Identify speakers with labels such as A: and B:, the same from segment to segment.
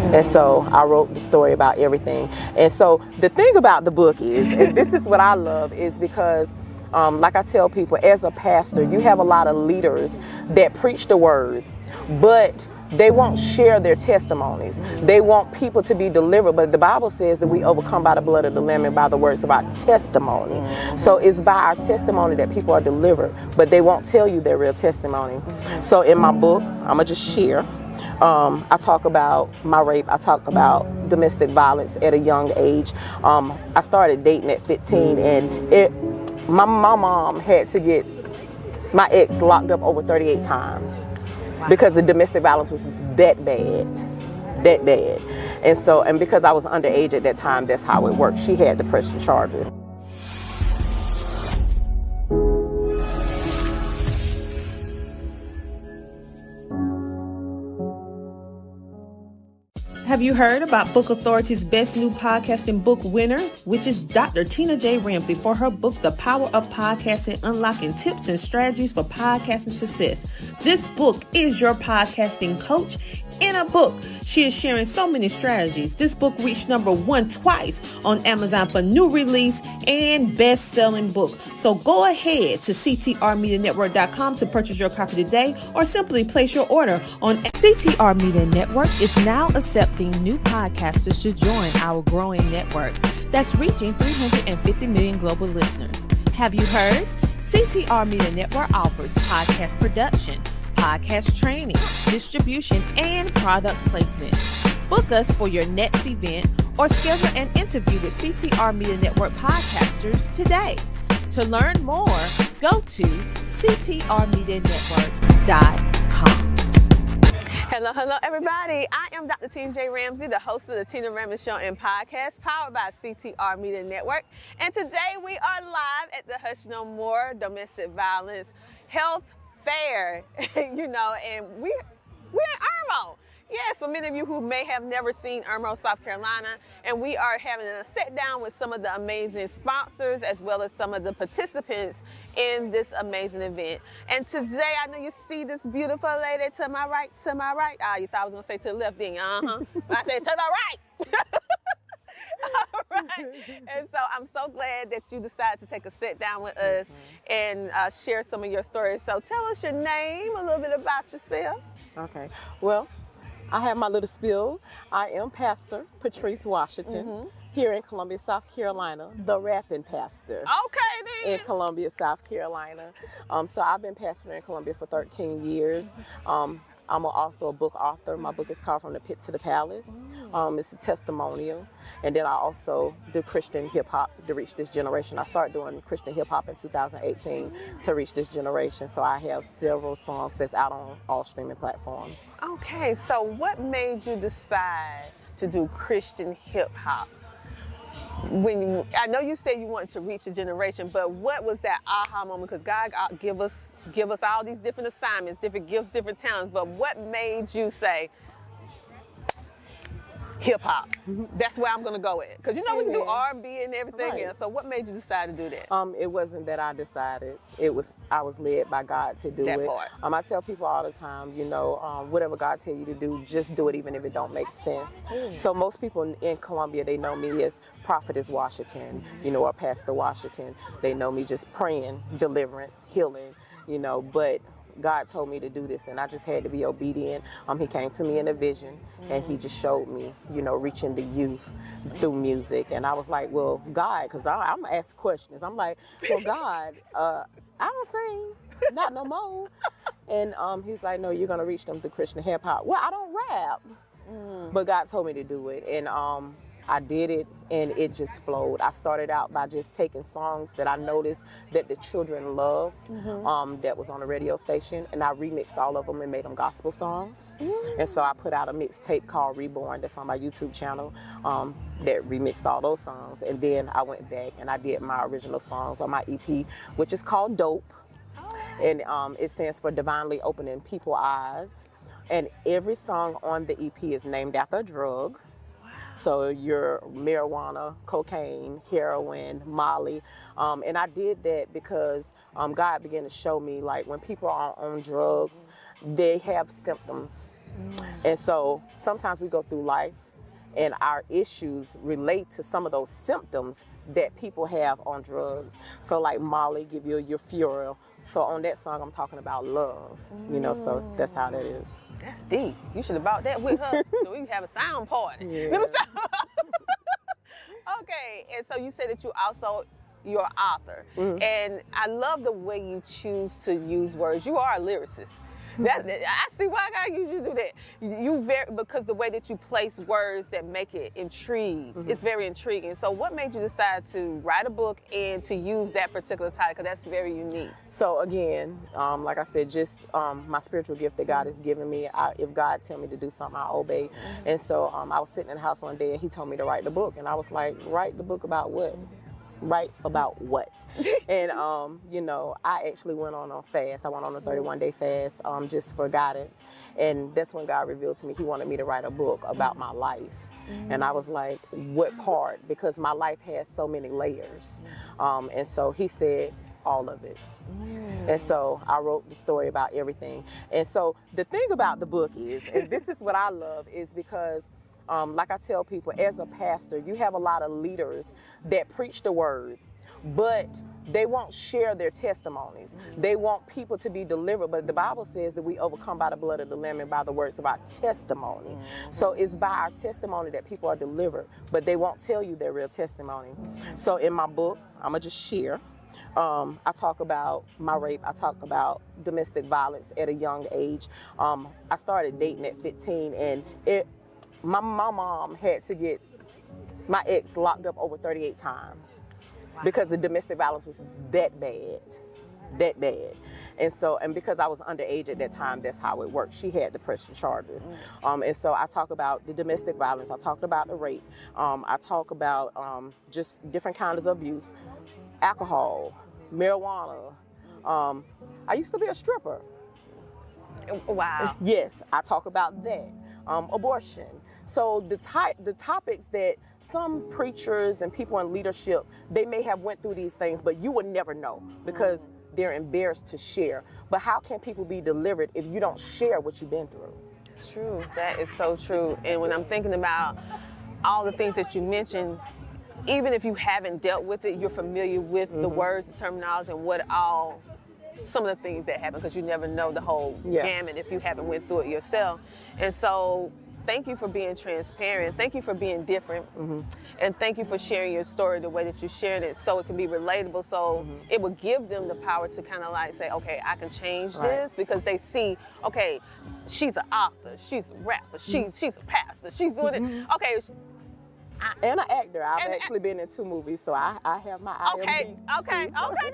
A: And so I wrote the story about everything. And so the thing about the book is, and this is what I love, is because like I tell people, as a pastor, you have a lot of leaders that preach the word, but they won't share their testimonies. They want people to be delivered, but the Bible says that we overcome by the blood of the Lamb and by the words of our testimony. So it's by our testimony that people are delivered, but they won't tell you their real testimony. So in my book, I'm gonna just share. I talk about my rape. I talk about domestic violence at a young age. I started dating at 15, and my mom had to get my ex locked up over 38 times. Wow. Because the domestic violence was that bad. And because I was underage at that time, that's how it worked. She had to press the charges.
B: Have you heard about Book Authority's Best New Podcasting Book winner, which is Dr. Tina J. Ramsay, for her book, The Power of Podcasting, Unlocking Tips and Strategies for Podcasting Success. This book is your podcasting coach in a book. She is sharing so many strategies. This book reached #1 twice on Amazon for new release and best-selling book. So go ahead to CTRMediaNetwork.com to purchase your copy today, or simply place your order on CTR Media Network is now accepting new podcasters to join our growing network that's reaching 350 million global listeners. Have you heard? CTR Media Network offers podcast production, podcast training, distribution, and product placement. Book us for your next event or schedule an interview with CTR Media Network podcasters today. To learn more, go to ctrmedianetwork.com.
C: Hello, everybody. I am Dr. Tina J. Ramsay, the host of the Tina Ramsay Show and podcast, powered by CTR Media Network. And today we are live at the Hush No More Domestic Violence Health Fair, and we're in Irmo. Yes, for many of you who may have never seen Irmo, South Carolina, and we are having a sit down with some of the amazing sponsors as well as some of the participants in this amazing event. And today, I know you see this beautiful lady to my right. You thought I was gonna say to the left, didn't you? But I said to the right. All right. And so I'm so glad that you decided to take a sit down with us and share some of your stories. So tell us your name, a little bit about yourself.
A: Okay. Well, I have my little spiel. I am Pastor Patrice Washington here in Columbia, South Carolina, the rapping pastor.
C: Okay, then.
A: In Columbia, South Carolina. So I've been pastoring in Columbia for 13 years. I'm also a book author. My book is called From the Pit to the Palace. It's a testimonial. And then I also do Christian hip hop to reach this generation. I started doing Christian hip hop in 2018 to reach this generation. So I have several songs that's out on all streaming platforms.
C: Okay, so what made you decide to do Christian hip hop? I know you said you wanted to reach a generation, but what was that aha moment? Because God give us all these different assignments, different gifts, different talents. But what made you say hip hop? That's where I'm gonna go with. Because we can do R&B and everything else. So what made you decide to do that?
A: It wasn't that I decided. I was led by God to do
C: that
A: it.
C: Part.
A: I tell people all the time, whatever God tell you to do, just do it even if it don't make sense. So most people in Columbia, they know me as Prophetess Washington, or Pastor Washington. They know me just praying, deliverance, healing, but God told me to do this, and I just had to be obedient. He came to me in a vision, and he just showed me, reaching the youth through music. And I was like, well, God, because I'm going to ask questions. I'm like, well, God, I don't sing, not no more. And he's like, no, you're going to reach them through Christian hip hop. Well, I don't rap, but God told me to do it. And I did it, and it just flowed. I started out by just taking songs that I noticed that the children loved, that was on the radio station, and I remixed all of them and made them gospel songs. And so I put out a mixtape called Reborn that's on my YouTube channel that remixed all those songs. And then I went back and I did my original songs on my EP, which is called Dope. And it stands for Divinely Opening People's Eyes. And every song on the EP is named after a drug. So your marijuana, cocaine, heroin, Molly. And I did that because God began to show me, like, when people are on drugs, they have symptoms And so sometimes we go through life and our issues relate to some of those symptoms that people have on drugs. So like Molly give you your Euphoria. So on that song, I'm talking about love, you know, so that's how that is.
C: That's deep. You should have brought that with her so we can have a sound party.
A: Yeah.
C: Okay, and so you said that you're an author. And I love the way you choose to use words. You are a lyricist. I see why God used you to do that. Because the way that you place words that make it intrigue, it's very intriguing. So what made you decide to write a book and to use that particular title? Because that's very unique.
A: So again, like I said, just my spiritual gift that God has given me. If God tell me to do something, I obey. And so I was sitting in the house one day and he told me to write the book. And I was like, write the book about what? Right about what? And you know, I actually went on a fast. I went on a 31-day fast just for guidance, and that's when God revealed to me he wanted me to write a book about my life. And I was like, what part? Because my life has so many layers. And so he said all of it. And so I wrote the story about everything. And so the thing about the book is, and this is what I love, is because like I tell people, as a pastor, you have a lot of leaders that preach the word, but they won't share their testimonies. They want people to be delivered, but the Bible says that we overcome by the blood of the Lamb and by the words of our testimony. So it's by our testimony that people are delivered, but they won't tell you their real testimony. So in my book, I'm gonna just share. I talk about my rape. I talk about domestic violence at a young age. I started dating at 15, and my mom had to get my ex locked up over 38 times because the domestic violence was that bad. And so, and because I was underage at that time, that's how it worked. She had to press the charges. And so I talk about the domestic violence. I talked about the rape. I talk about just different kinds of abuse, alcohol, marijuana. I used to be a stripper.
C: Wow.
A: Yes, I talk about that. Abortion. So the topics that some preachers and people in leadership, they may have went through these things, but you would never know because they're embarrassed to share. But how can people be delivered if you don't share what you've been through?
C: It's true. That is so true. And when I'm thinking about all the things that you mentioned, even if you haven't dealt with it, you're familiar with the words, the terminology, and some of the things that happen, because you never know the whole gamut if you haven't went through it yourself. And so thank you for being transparent. Thank you for being different. And thank you for sharing your story the way that you shared it so it can be relatable. So it would give them the power to kind of like say, okay, I can change this, because they see, okay, she's an author, she's a rapper, she's a pastor, she's doing it. Okay.
A: And an actor. I've actually been in 2 movies, so I have my IMDb.
C: Okay, girl. Okay.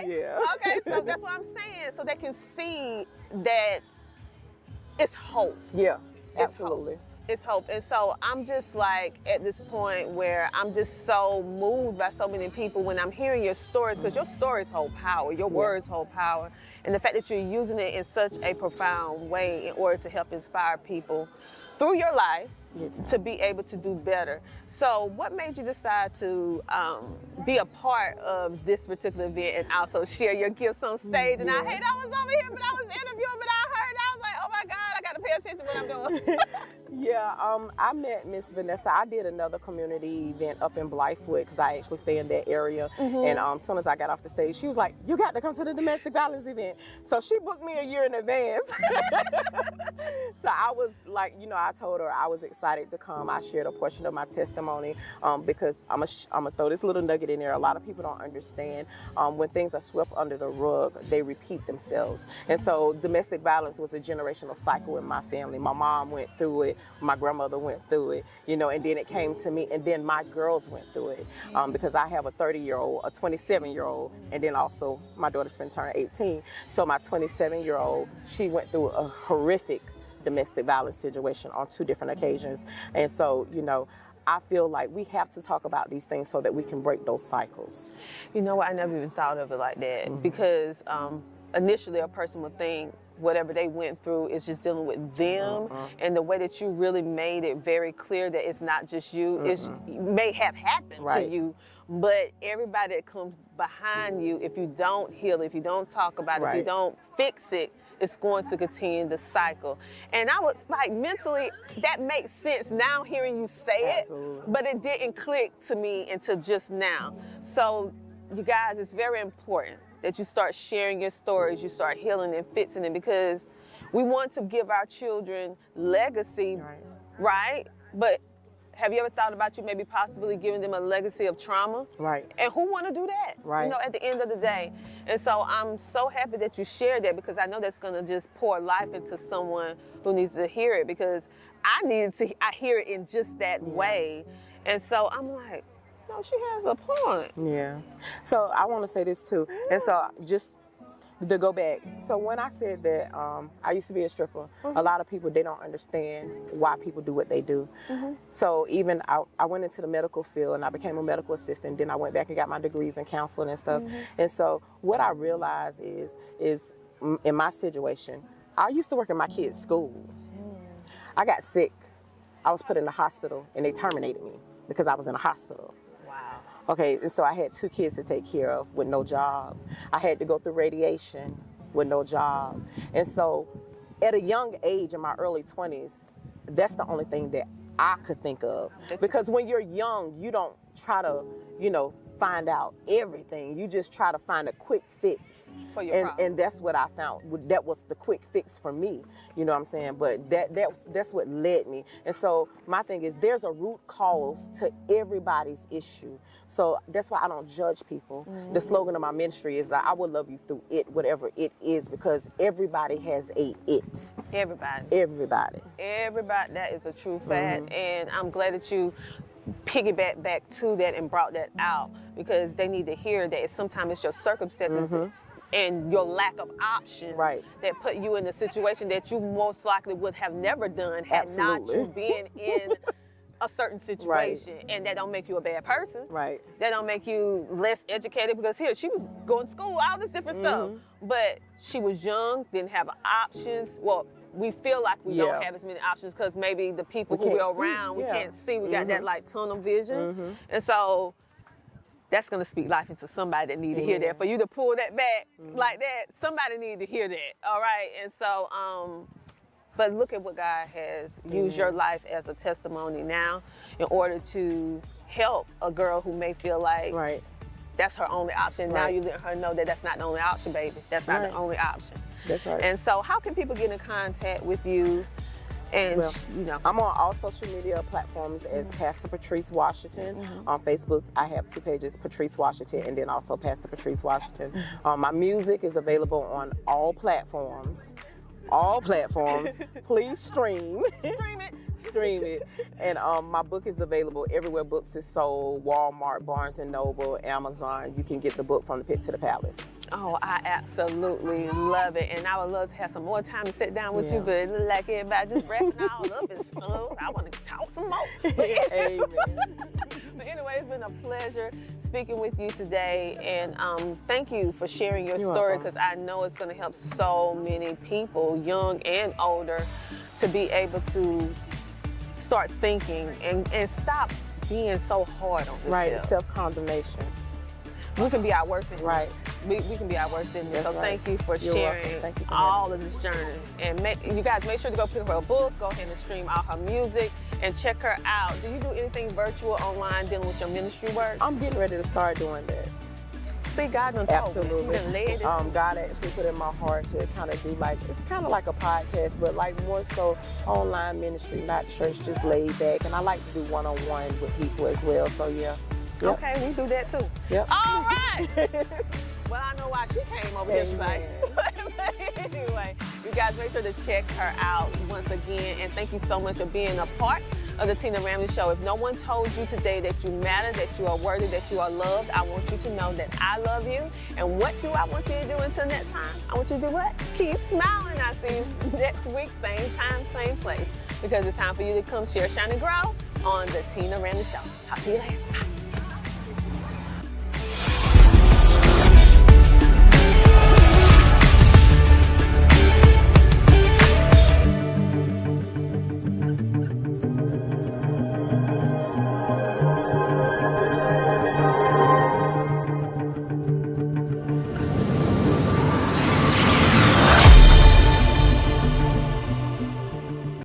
A: Yeah.
C: Okay, so that's what I'm saying. So they can see that it's hope.
A: Yeah, absolutely.
C: It's hope. And so I'm just like at this point where I'm just so moved by so many people when I'm hearing your stories, because your stories hold power, your words hold power. And the fact that you're using it in such a profound way in order to help inspire people through your life to be able to do better. So what made you decide to be a part of this particular event and also share your gifts on stage? And I was over here, but I was interviewing, but I was like, oh my God, I got to pay attention to what I'm doing.
A: I met Miss Vanessa. I did another community event up in Blythewood because I actually stay in that area. And as soon as I got off the stage, she was like, you got to come to the domestic violence event. So she booked me a year in advance. So I was like, you know, I told her I was excited to come. I shared a portion of my testimony because I'm gonna throw this little nugget in there. A lot of people don't understand when things are swept under the rug, they repeat themselves. And so domestic violence was a generational cycle in my family. My mom went through it. My grandmother went through it, you know, and then it came to me, and then my girls went through it because I have a 30-year-old, a 27-year-old, and then also my daughter's been turned 18. So my 27-year-old, she went through a horrific domestic violence situation on 2 different occasions. And so, you know, I feel like we have to talk about these things so that we can break those cycles.
C: You know what, I never even thought of it like that because initially a person would think whatever they went through is just dealing with them, and the way that you really made it very clear that it's not just you, it may have happened to you, but everybody that comes behind you, if you don't heal, if you don't talk about it, if you don't fix it, it's going to continue the cycle. And I was like, mentally, that makes sense now hearing you say
A: Absolutely.
C: it, but it didn't click to me until just now. So you guys, it's very important that you start sharing your stories, you start healing and fixing it, because we want to give our children legacy, right? But have you ever thought about you maybe possibly giving them a legacy of trauma?
A: Right.
C: And who want to do that?
A: Right.
C: You know, at the end of the day. And so I'm so happy that you shared that, because I know that's going to just pour life into someone who needs to hear it, because I hear it in just that way. And so I'm like, no, she has a point.
A: Yeah. So I want to say this too. And so just to go back, so when I said that I used to be a stripper, a lot of people, they don't understand why people do what they do. So even I went into the medical field and I became a medical assistant. Then I went back and got my degrees in counseling and stuff. And so what I realized is in my situation, I used to work in my kids' school. I got sick. I was put in the hospital and they terminated me because I was in a hospital.
C: Wow.
A: Okay, and so I had 2 kids to take care of with no job. I had to go through radiation with no job. And so at a young age, in my early 20s, that's the only thing that I could think of. Because when you're young, you don't try to, find out everything. You just try to find a quick fix.
C: For your problem.
A: And that's what I found. That was the quick fix for me. You know what I'm saying? But that's what led me. And so my thing is, there's a root cause to everybody's issue. So that's why I don't judge people. The slogan of my ministry is, I will love you through it, whatever it is, because everybody has a it.
C: Everybody.
A: Everybody.
C: Everybody. That is a true fact. And I'm glad that you piggyback back to that and brought that out, because they need to hear that sometimes it's your circumstances and your lack of option that put you in a situation that you most likely would have never done had not you been in a certain situation. And that don't make you a bad person.
A: Right.
C: That don't make you less educated, because here she was going to school, all this different stuff, but she was young, didn't have options. Well, we feel like we don't have as many options because maybe the people who we're around, we can't see. We got that like tunnel vision. And so that's going to speak life into somebody that need to hear that. For you to pull that back like that, somebody need to hear that. All right. And so, but look at what God has used your life as a testimony now in order to help a girl who may feel like that's her only option. Now you let her know that that's not the only option, baby. That's not the only option.
A: That's right.
C: And so how can people get in contact with you? And
A: I'm on all social media platforms as Pastor Patrice Washington. On Facebook, I have 2 pages, Patrice Washington, and then also Pastor Patrice Washington. My music is available on all platforms. All platforms. Please stream.
C: Stream it.
A: Stream it. And my book is available everywhere books is sold: Walmart, Barnes & Noble, Amazon. You can get the book From the Pit to the Palace.
C: Oh, I absolutely love it. And I would love to have some more time to sit down with you, but it looks like everybody just wrapping all up and stuff. I want to talk some more.
A: Amen.
C: But anyway, it's been a pleasure speaking with you today. And thank you for sharing your story, because I know it's going to help so many people, young and older, to be able to start thinking and stop being so hard on themselves.
A: Self-condemnation.
C: We can be our worst enemy. We can be our worst enemy. So thank you for sharing all of this journey. And you guys make sure to go pick up her book, go ahead and stream all her music, and check her out. Do you do anything virtual online dealing with your ministry work?
A: I'm getting ready to start doing that.
C: See, God done
A: Absolutely.
C: told me.
A: God actually put in my heart to kind of do it's kind of like a podcast, but like more so online ministry, not church, just laid back. And I like to do one-on-one with people as well. So yeah. Yep.
C: Okay, we do that too.
A: Yep.
C: All right. Well, I know why she came over here tonight. But anyway, you guys make sure to check her out once again. And thank you so much for being a part of the Tina Ramsay Show. If no one told you today that you matter, that you are worthy, that you are loved, I want you to know that I love you. And what do I want you to do until next time? I want you to do what? Keep smiling. I'll see you next week, same time, same place. Because it's time for you to come share, shine, and grow on the Tina Ramsay Show. Talk to you later.